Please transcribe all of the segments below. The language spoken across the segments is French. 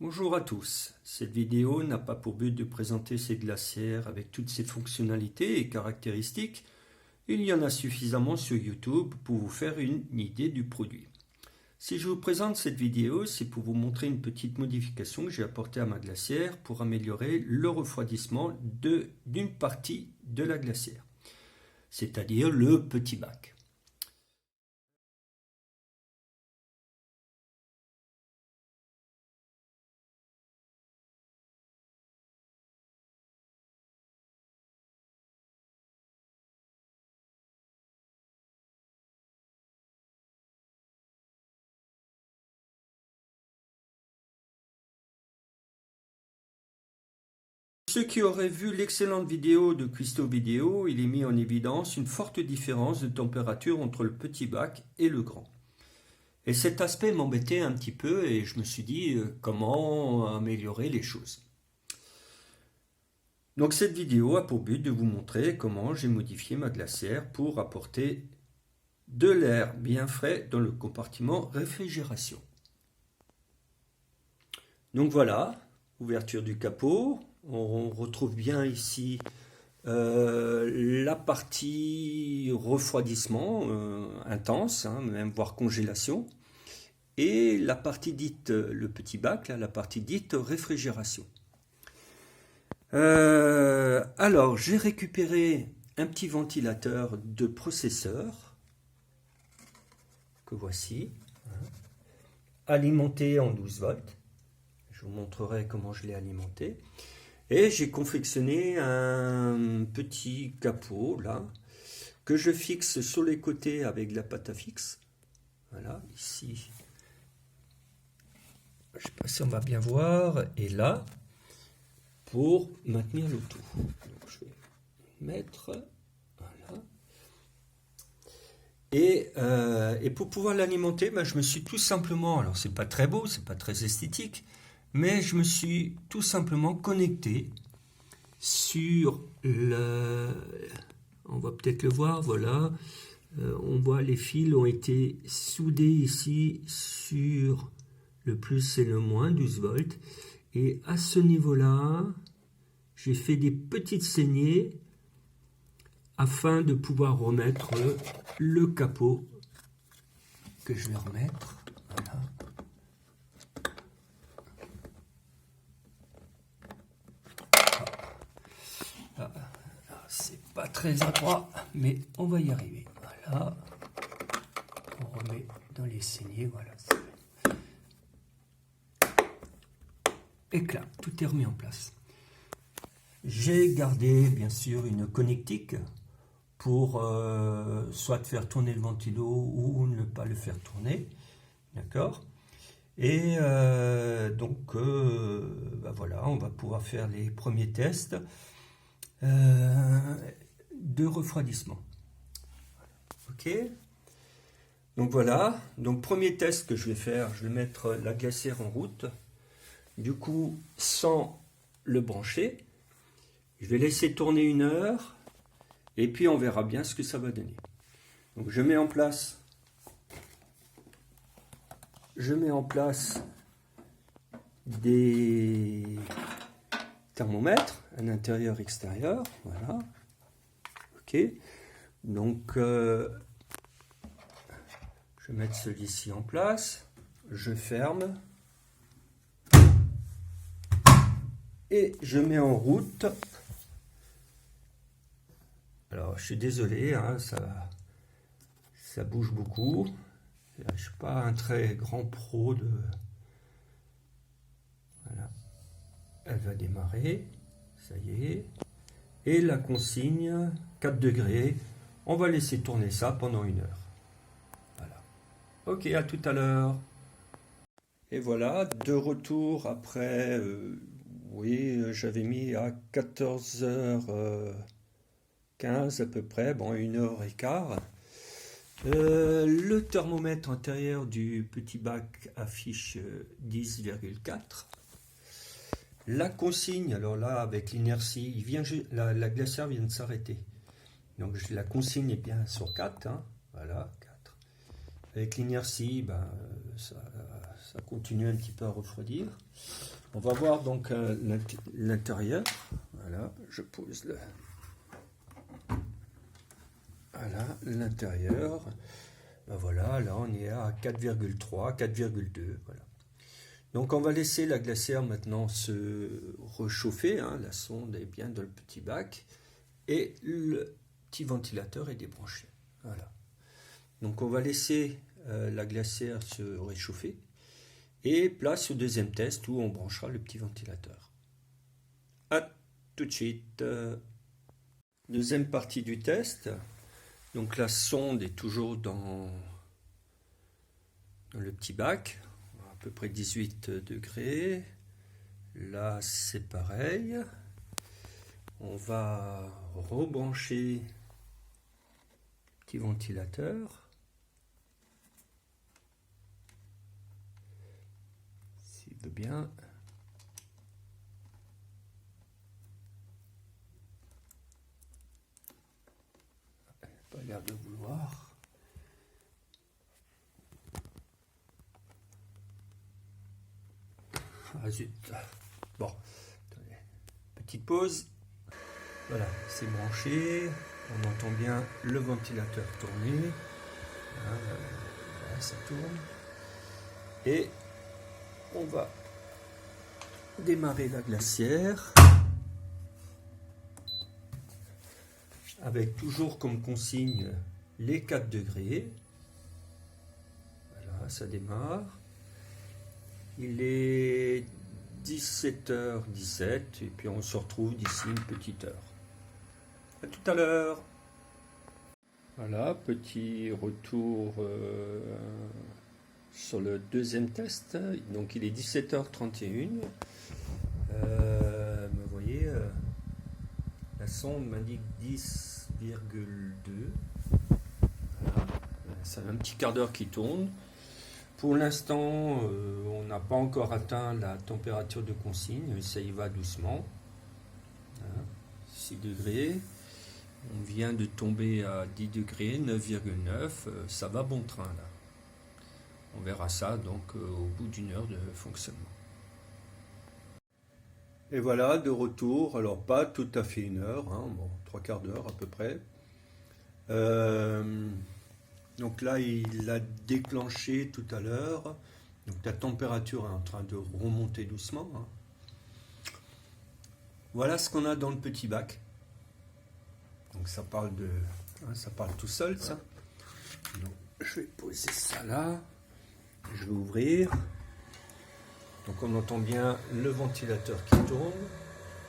Bonjour à tous, cette vidéo n'a pas pour but de présenter ces glacières avec toutes ses fonctionnalités et caractéristiques. Il y en a suffisamment sur YouTube pour vous faire une idée du produit. Si je vous présente cette vidéo, c'est pour vous montrer une petite modification que j'ai apportée à ma glacière pour améliorer le refroidissement d'une partie de la glacière, c'est-à-dire le petit bac. Ceux qui auraient vu l'excellente vidéo de Cuisto Vidéo, il est mis en évidence une forte différence de température entre le petit bac et le grand. Et cet aspect m'embêtait un petit peu et je me suis dit comment améliorer les choses. Donc cette vidéo a pour but de vous montrer comment j'ai modifié ma glacière pour apporter de l'air bien frais dans le compartiment réfrigération. Donc voilà, ouverture du capot. On retrouve bien ici la partie refroidissement intense, même voire congélation, et la partie dite, le petit bac, là, la partie dite réfrigération. Alors, j'ai récupéré un petit ventilateur de processeur, que voici, alimenté en 12 volts. Je vous montrerai comment je l'ai alimenté. Et j'ai confectionné un petit capot là que je fixe sur les côtés avec de la pâte à fixe. Voilà, ici. Je ne sais pas si on va bien voir. Et là, pour maintenir le tout. Donc je vais mettre. Voilà. Et pour pouvoir l'alimenter, je me suis tout simplement. Alors c'est pas très beau, c'est pas très esthétique. Mais je me suis tout simplement connecté sur le... On va peut-être le voir, voilà. On voit les fils ont été soudés ici sur le plus et le moins, 12 volts. Et à ce niveau-là, j'ai fait des petites saignées afin de pouvoir remettre le capot que je vais remettre. Voilà. C'est pas très adroit, mais on va y arriver. Voilà. On remet dans les saignées. Voilà. Éclat. Tout est remis en place. J'ai gardé, bien sûr, une connectique pour soit faire tourner le ventilo ou ne pas le faire tourner. D'accord ? Et donc, voilà, on va pouvoir faire les premiers tests de refroidissement. Ok, donc voilà, donc premier test que je vais faire, je vais mettre la glacière en route, du coup sans le brancher, je vais laisser tourner 1 heure et puis on verra bien ce que ça va donner. Donc je mets en place des thermomètres, un intérieur extérieur, voilà. Ok, donc je vais mettre celui-ci en place, je ferme et je mets en route. Alors je suis désolé, ça bouge beaucoup. Je ne suis pas un très grand pro de... Voilà, elle va démarrer, ça y est. Et la consigne, 4 degrés, on va laisser tourner ça pendant 1 heure. Voilà. Ok, à tout à l'heure. Et voilà, de retour après, oui, j'avais mis à 14h15 à peu près, bon, 1h15. Le thermomètre intérieur du petit bac affiche 10,4. La consigne, alors là, avec l'inertie, la glacière vient de s'arrêter. Donc la consigne est bien sur 4, voilà, 4. Avec l'inertie, ça ça continue un petit peu à refroidir. On va voir donc l'intérieur. Voilà, je pose le... Voilà, l'intérieur. Ben voilà, là on est à 4,3, 4,2. Voilà. Donc on va laisser la glacière maintenant se réchauffer. Hein, la sonde est bien dans le petit bac. Et le petit ventilateur est débranché. Voilà. Donc on va laisser la glacière se réchauffer. Et place au deuxième test où on branchera le petit ventilateur. À tout de suite. Deuxième partie du test. Donc la sonde est toujours dans le petit bac, à peu près 18 degrés. Là c'est pareil. On va rebrancher le petit ventilateur. S'il veut bien. Pas l'air de vouloir. Ah zut. Bon, attendez. Petite pause. Voilà, c'est branché. On entend bien le ventilateur tourner. Voilà, ça tourne. Et on va démarrer la glacière. Avec toujours comme consigne les 4 degrés. Voilà, ça démarre. Il est 17h17 et puis on se retrouve d'ici une petite heure. À tout à l'heure. Voilà, petit retour sur le deuxième test. Donc il est 17h31. Vous voyez, la sonde m'indique 10,2. Voilà. Ça a un petit quart d'heure qui tourne. Pour l'instant, on n'a pas encore atteint la température de consigne. Ça y va doucement. Voilà. 6 degrés. On vient de tomber à 10 degrés, 9,9. Ça va bon train là. On verra ça donc au bout d'une heure de fonctionnement. Et voilà, de retour. Alors pas tout à fait une heure, hein, bon, 3/4 d'heure à peu près. Donc là, il a déclenché tout à l'heure. Donc la température est en train de remonter doucement. Hein. Voilà ce qu'on a dans le petit bac. Donc ça parle de, hein, ça parle tout seul, ça. Donc, je vais poser ça là. Je vais ouvrir. Donc on entend bien le ventilateur qui tourne.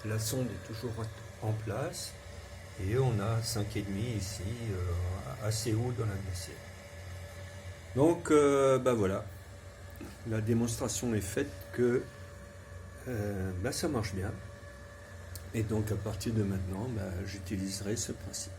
La sonde est toujours en place. Et on a 5,5 ici, assez haut dans la glacière. Donc voilà. La démonstration est faite que ça marche bien. Et donc à partir de maintenant, j'utiliserai ce principe.